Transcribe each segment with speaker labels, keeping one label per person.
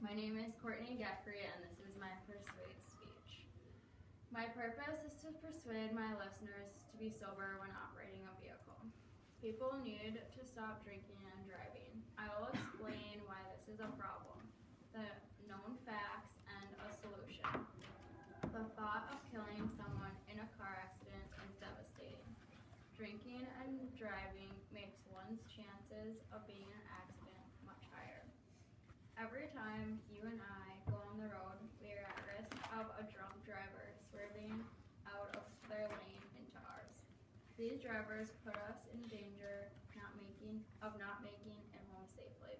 Speaker 1: My name is Courtney and this is my persuade speech. My purpose is to persuade my listeners to be sober when operating a vehicle. People need to stop drinking and driving. I will explain why this is a problem, the known facts, and a solution. The thought of killing someone in a car accident is devastating. Drinking and driving makes one's chances of being in an accident much higher. Every time you and I go on the road, we are at risk of a drunk driver swerving out of their lane into ours. These drivers put us in danger of not making it home safely.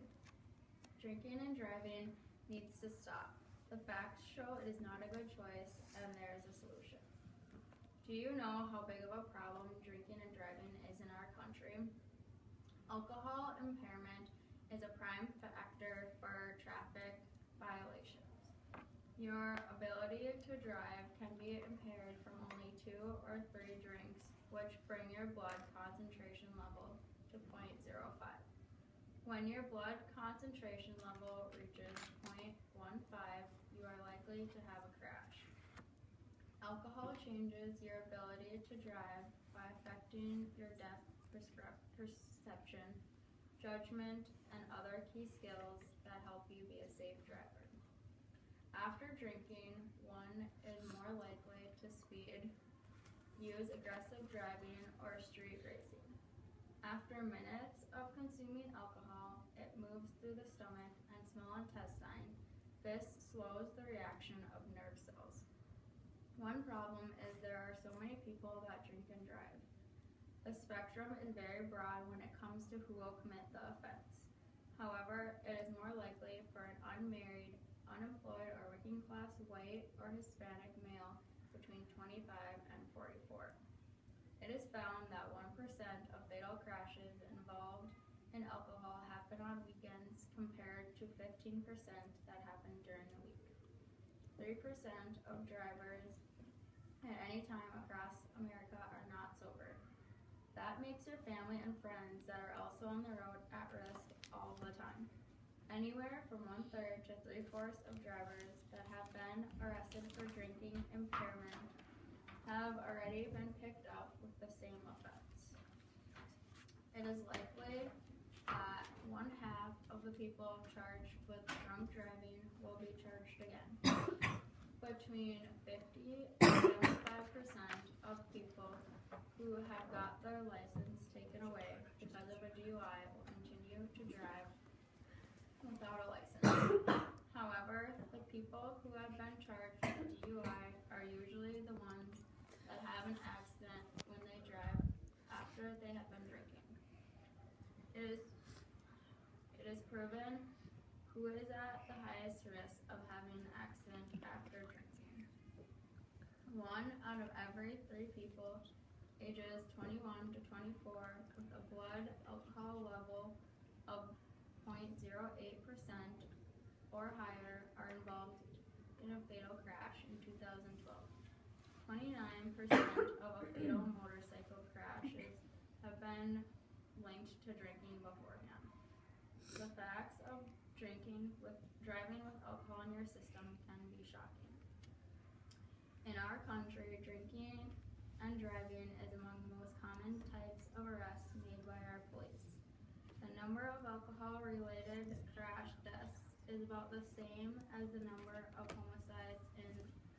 Speaker 1: Drinking and driving needs to stop. The facts show it is not a good choice, and there is a solution. Do you know how big of a problem drinking and driving is in our country? Alcohol impairment is a prime factor for traffic violations. Your ability to drive can be impaired from only 2 or 3 drinks, which bring your blood concentration level to 0.05. When your blood concentration level reaches 0.15, you are likely to have a crash. Alcohol changes your ability to drive by affecting your depth perception, judgment, and other key skills that help you be a safe driver. After drinking, one is more likely to speed, use aggressive driving, or street racing. After minutes of consuming alcohol, it moves through the stomach and small intestine. This slows the reaction of nerve cells. One problem is there are so many people that drink and drive. The spectrum is very broad when it comes to who will commit the offense. However, it is more likely for an unmarried, unemployed, or working class white or Hispanic male between 25 and 44. It is found that 1% of fatal crashes involved in alcohol happen on weekends compared to 15% that happen during the week. 3% of drivers at any time across America are not sober. That makes your family and friends that are also on the road at risk all the time. Anywhere from 1/3 to 3/4 of drivers that have been arrested for drinking impairment have already been picked up with the same offense. It is likely that 1/2 of the people charged with drunk driving will be charged again. Between 50 and 75% of people who have got their license taken away because of a DUI will continue to drive without a license. However, the people who have been charged with DUI are usually the ones that have an accident when they drive after they have been drinking. It is proven who is at the highest risk of having an accident after drinking. 1 out of every 3 people ages 21 to 24 with a blood alcohol level of 0.08% or higher are involved in a fatal crash in 2012. 29% of a fatal motorcycle crashes have been linked to drinking beforehand. The facts of driving with alcohol in your system can be shocking. In our country, drinking and driving is among the most common types of arrests made by our police. The number of alcohol-related crash deaths is about the same as the number of homicides in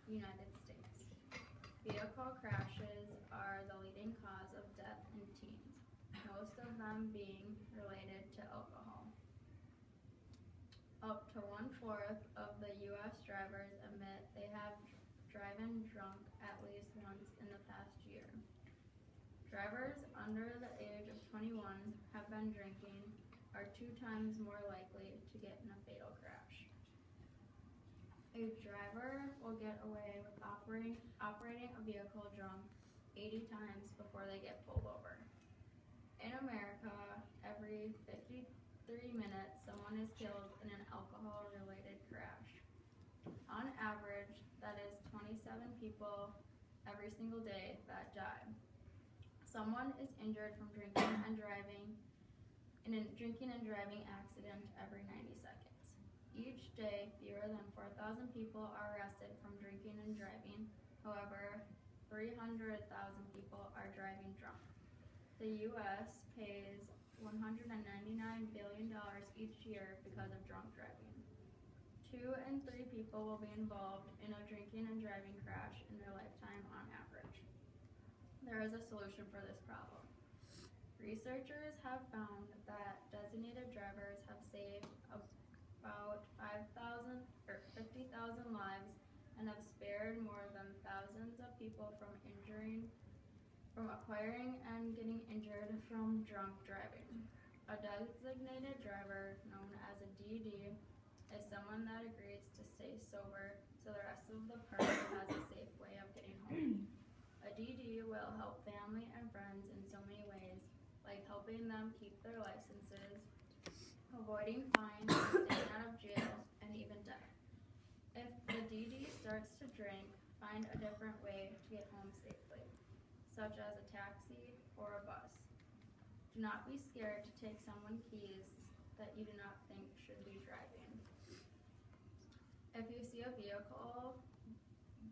Speaker 1: the United States. Vehicle crashes are the leading cause of death in teens, most of them being related to alcohol. Up to 1/4 of the U.S. drivers admit they have driven drunk at least once in the past year. Drivers under the age of 21 have been drinking are 2 times more likely to get in a fatal crash. A driver will get away with operating a vehicle drunk 80 times before they get pulled over. In America, every 53 minutes, someone is killed in an alcohol-related crash. On average, that is 27 people every single day that die. Someone is injured from drinking and driving in a drinking and driving accident every 90 seconds. Each day, fewer than 4,000 people are arrested from drinking and driving. However, 300,000 people are driving drunk. The U.S. pays $199 billion each year because of drunk driving. 2 in 3 people will be involved in a drinking and driving crash in their lifetime on average. There is a solution for this problem. Researchers have found that designated drivers have saved about 50,000 lives and have spared more than thousands of people from acquiring and getting injured from drunk driving. A designated driver, known as a DD, is someone that agrees to stay sober so the rest of the party has a safe way of getting home. A DD will help family and friends in so many ways, like helping them keep their licenses, avoiding fines, staying out of jail, and even death. If the DD starts to drink, find a different way to get home safely, such as a taxi or a bus. Do not be scared to take someone's keys that you do not think should be driving. If you see a vehicle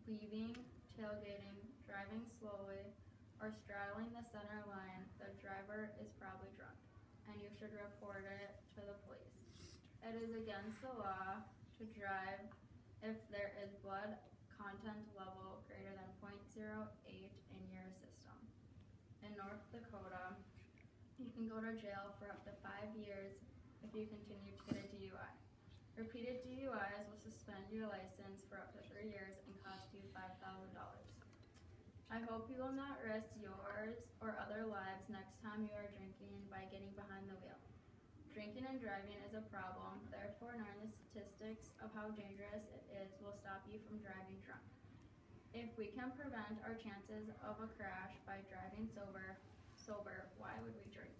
Speaker 1: leaving, tailgating, driving slowly, or straddling the center line, the driver is probably drunk, and you should report it to the police. It is against the law to drive if there is blood content level greater than 0.08 in your system. In North Dakota, you can go to jail for up to 5 years if you continue to get a DUI. Repeated DUIs will suspend your license for up to 3 years and cost you $5,000. I hope you will not risk yours or other lives next time you are drinking by getting behind the wheel. Drinking and driving is a problem, therefore knowing the statistics of how dangerous it is will stop you from driving drunk. If we can prevent our chances of a crash by driving sober, why would we drink?